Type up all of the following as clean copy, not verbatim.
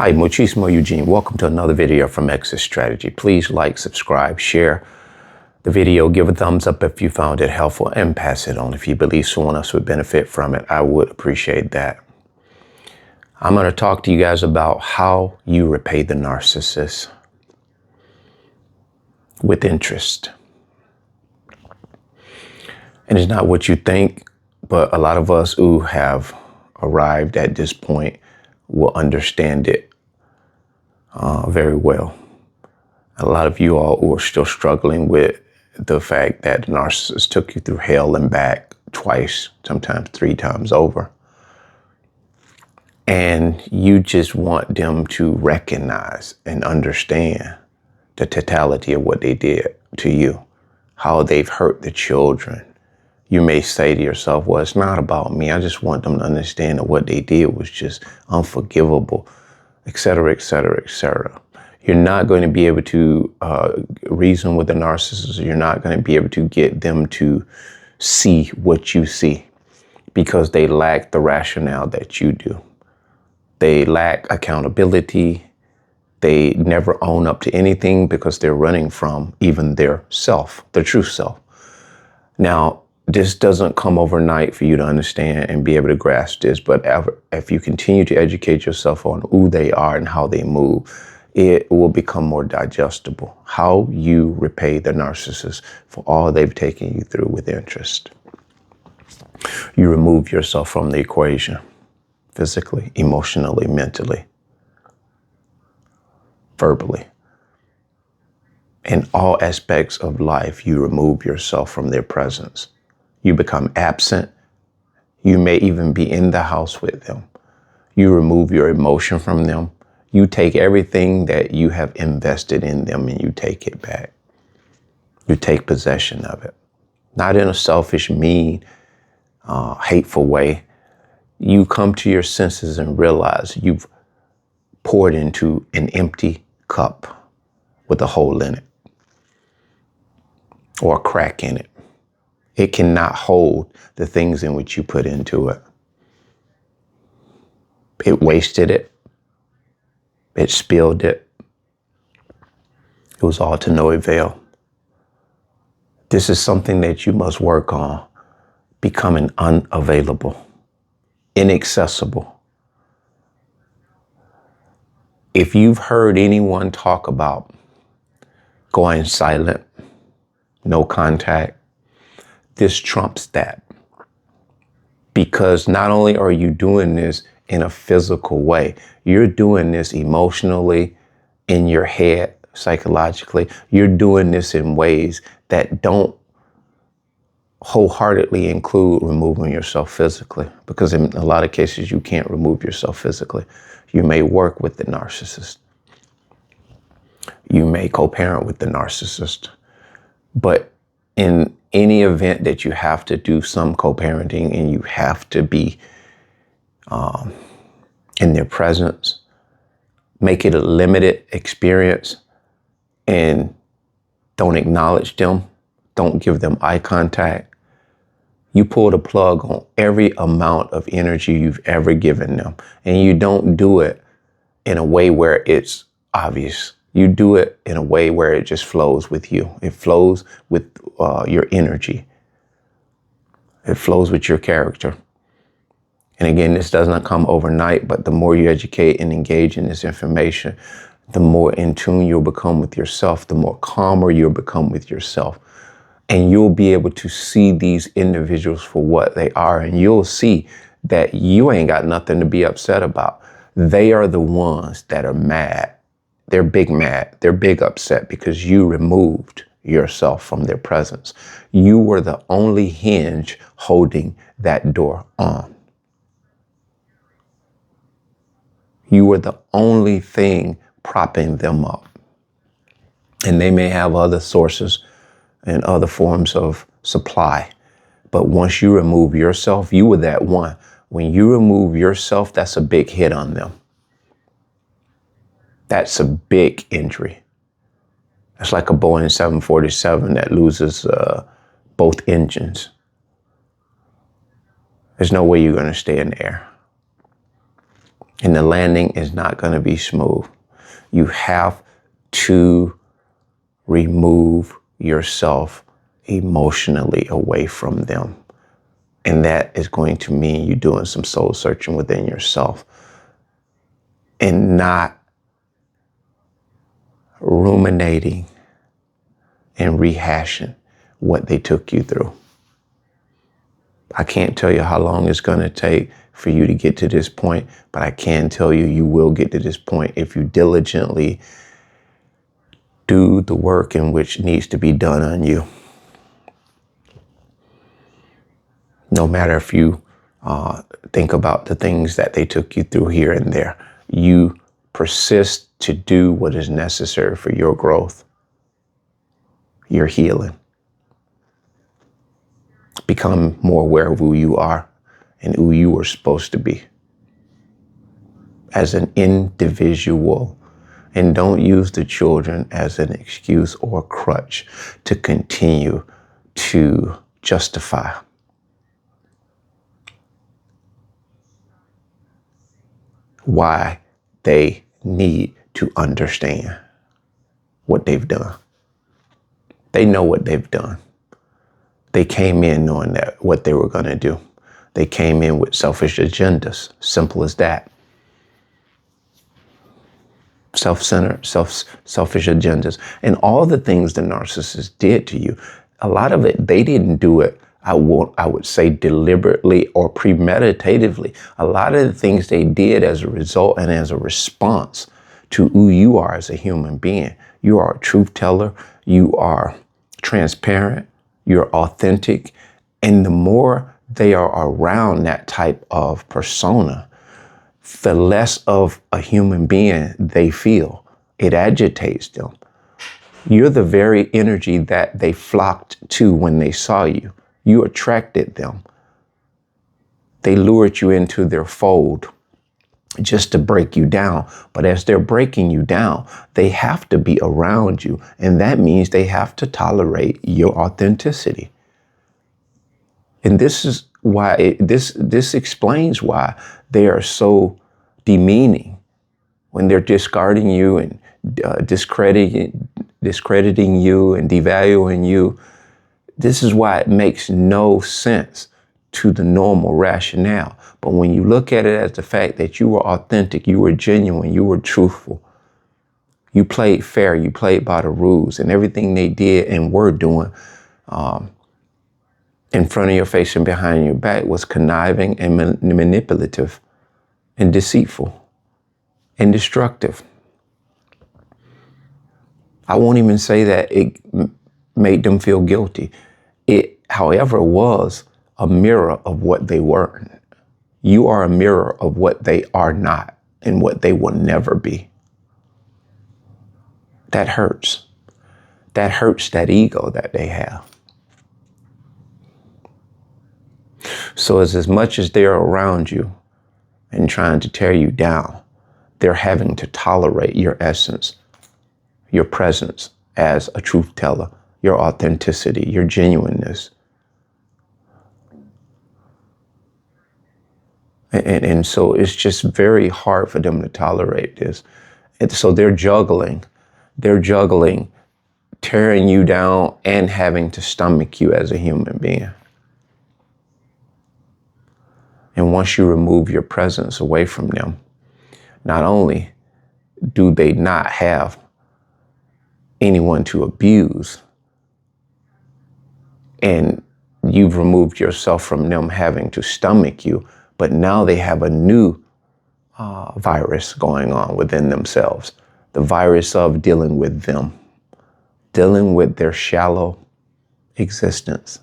Hi, Muchísimo Eugene. Welcome to another video from Exit Strategy. Please like, subscribe, share the video, give a thumbs up if you found it helpful, and pass it on if you believe someone else would benefit from it. I would appreciate that. I'm going to talk to you guys about how you repay the narcissist with interest. And it's not what you think, but a lot of us who have arrived at this point will understand it very well. A lot of you all who are still struggling with the fact that the narcissist took you through hell and back twice, sometimes 3 times over. And you just want them to recognize and understand the totality of what they did to you, how they've hurt the children. You may say to yourself, well, it's not about me. I just want them to understand that what they did was just unforgivable, et cetera, et cetera, et cetera. You're not going to be able to reason with the narcissist. You're not going to be able to get them to see what you see because they lack the rationale that you do. They lack accountability. They never own up to anything because they're running from even their self, their true self. Now, this doesn't come overnight for you to understand and be able to grasp this, but if you continue to educate yourself on who they are and how they move, it will become more digestible. How you repay the narcissist for all they've taken you through with interest. You remove yourself from the equation, physically, emotionally, mentally, verbally. In all aspects of life, you remove yourself from their presence. You become absent. You may even be in the house with them. You remove your emotion from them. You take everything that you have invested in them and you take it back. You take possession of it. Not in a selfish, mean, hateful way. You come to your senses and realize you've poured into an empty cup with a hole in it or a crack in it. It cannot hold the things in which you put into it. It wasted it. It spilled it. It was all to no avail. This is something that you must work on, becoming unavailable, inaccessible. If you've heard anyone talk about going silent, no contact, this trumps that. Because not only are you doing this in a physical way, you're doing this emotionally, in your head, psychologically. You're doing this in ways that don't wholeheartedly include removing yourself physically. Because in a lot of cases, you can't remove yourself physically. You may work with the narcissist. You may co-parent with the narcissist. But in any event that you have to do some co-parenting and you have to be in their presence, make it a limited experience and don't acknowledge them. Don't give them eye contact. You pull the plug on every amount of energy you've ever given them. And you don't do it in a way where it's obvious. You do it in a way where it just flows with you. It flows with your energy. It flows with your character. And again, this does not come overnight, but the more you educate and engage in this information, the more in tune you'll become with yourself, the more calmer you'll become with yourself. And you'll be able to see these individuals for what they are. And you'll see that you ain't got nothing to be upset about. They are the ones that are mad. They're big mad. They're big upset because you removed yourself from their presence. You were the only hinge holding that door on. You were the only thing propping them up. And they may have other sources and other forms of supply. But once you remove yourself, you were that one. When you remove yourself, that's a big hit on them. That's a big injury. It's like a Boeing 747 that loses both engines. There's no way you're going to stay in the air. And the landing is not going to be smooth. You have to remove yourself emotionally away from them. And that is going to mean you doing some soul searching within yourself and not ruminating and rehashing what they took you through. I can't tell you how long it's going to take for you to get to this point, but I can tell you, you will get to this point if you diligently do the work in which needs to be done on you. No matter if you think about the things that they took you through here and there, you persist to do what is necessary for your growth, your healing. Become more aware of who you are and who you are supposed to be as an individual. And don't use the children as an excuse or a crutch to continue to justify why they need to understand what they've done. They know what they've done. They came in knowing that what they were going to do. They came in with selfish agendas. Simple as that. Self-centered, selfish agendas. And all the things the narcissist did to you, a lot of it, they didn't do it, I would say, deliberately or premeditatively. A lot of the things they did as a result and as a response to who you are as a human being. You are a truth teller. You are transparent. You're authentic. And the more they are around that type of persona, the less of a human being they feel. It agitates them. You're the very energy that they flocked to when they saw you. You attracted them. They lured you into their fold just to break you down. But as they're breaking you down, they have to be around you. And that means they have to tolerate your authenticity. And this is why this explains why they are so demeaning when they're discarding you and discrediting you and devaluing you. This is why it makes no sense to the normal rationale. But when you look at it as the fact that you were authentic, you were genuine, you were truthful, you played fair, you played by the rules, and everything they did and were doing in front of your face and behind your back was conniving and manipulative and deceitful and destructive. I won't even say that it made them feel guilty. It, however, was a mirror of what they weren't. You are a mirror of what they are not and what they will never be. That hurts. That hurts that ego that they have. So as much as they're around you and trying to tear you down, they're having to tolerate your essence, your presence as a truth teller, your authenticity, your genuineness. And so it's just very hard for them to tolerate this. And so they're juggling tearing you down and having to stomach you as a human being. And once you remove your presence away from them, not only do they not have anyone to abuse, and you've removed yourself from them having to stomach you, but now they have a new virus going on within themselves. The virus of dealing with them, dealing with their shallow existence.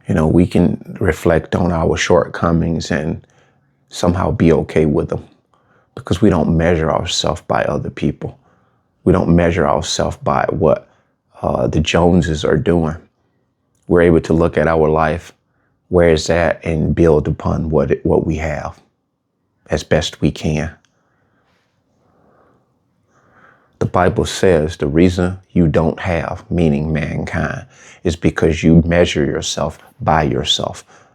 You know, we can reflect on our shortcomings and somehow be okay with them because we don't measure ourselves by other people. We don't measure ourselves by what the Joneses are doing. We're able to look at our life, where it's at, and build upon what we have as best we can. The Bible says the reason you don't have, meaning mankind, is because you measure yourself by yourself.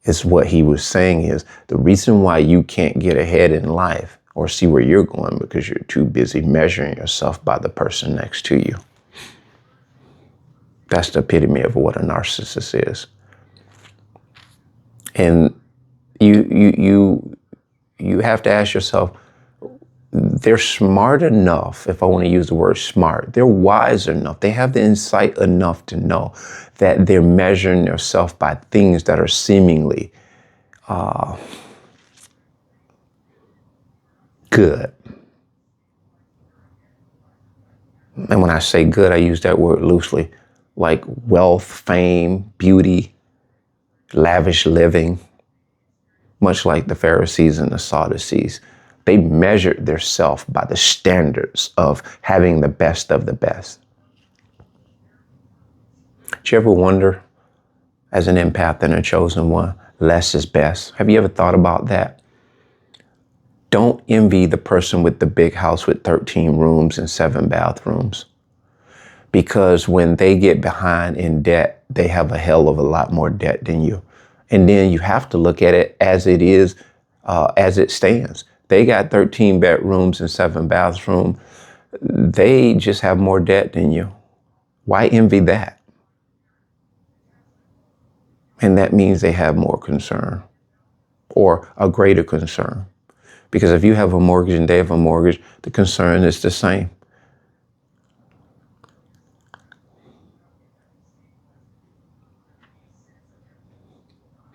is what he was saying is the reason why you can't get ahead in life or see where you're going because you're too busy measuring yourself by the person next to you. That's the epitome of what a narcissist is. And you have to ask yourself, they're smart enough, if I want to use the word smart, they're wise enough, they have the insight enough to know that they're measuring themselves by things that are seemingly good. And when I say good, I use that word loosely, like wealth, fame, beauty, lavish living, much like the Pharisees and the Sadducees. They measured their self by the standards of having the best of the best. Do you ever wonder, as an empath and a chosen one, less is best? Have you ever thought about that? Don't envy the person with the big house with 13 rooms and 7 bathrooms. Because when they get behind in debt, they have a hell of a lot more debt than you. And then you have to look at it as it is, as it stands. They got 13 bedrooms and 7 bathrooms. They just have more debt than you. Why envy that? And that means they have more concern or a greater concern. Because if you have a mortgage and they have a mortgage, the concern is the same.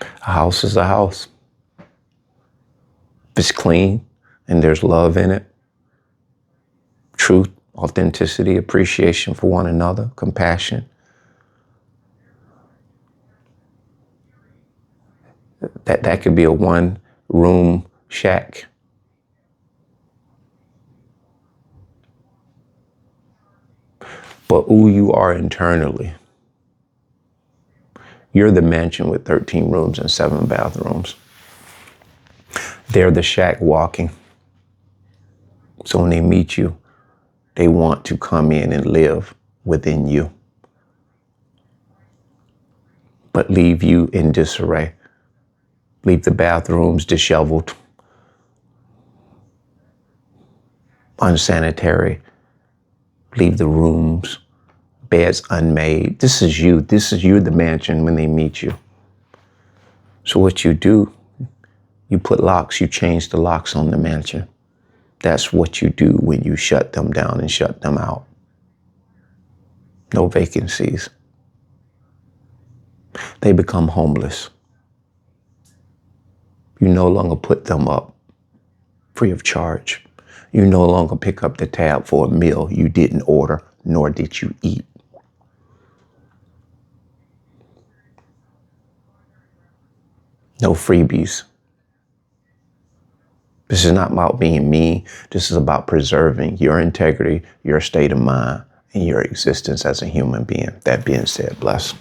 A house is a house. If it's clean and there's love in it, truth, authenticity, appreciation for one another, compassion, that could be a 1-room shack. But who you are internally, you're the mansion with 13 rooms and 7 bathrooms. They're the shack walking. So when they meet you, they want to come in and live within you, but leave you in disarray. Leave the bathrooms disheveled, unsanitary. Leave the rooms, beds unmade. This is you. This is you, the mansion, when they meet you. So what you do, you put locks, you change the locks on the mansion. That's what you do when you shut them down and shut them out. No vacancies. They become homeless. You no longer put them up free of charge. You no longer pick up the tab for a meal you didn't order, nor did you eat. No freebies. This is not about being mean. This is about preserving your integrity, your state of mind, and your existence as a human being. That being said, bless.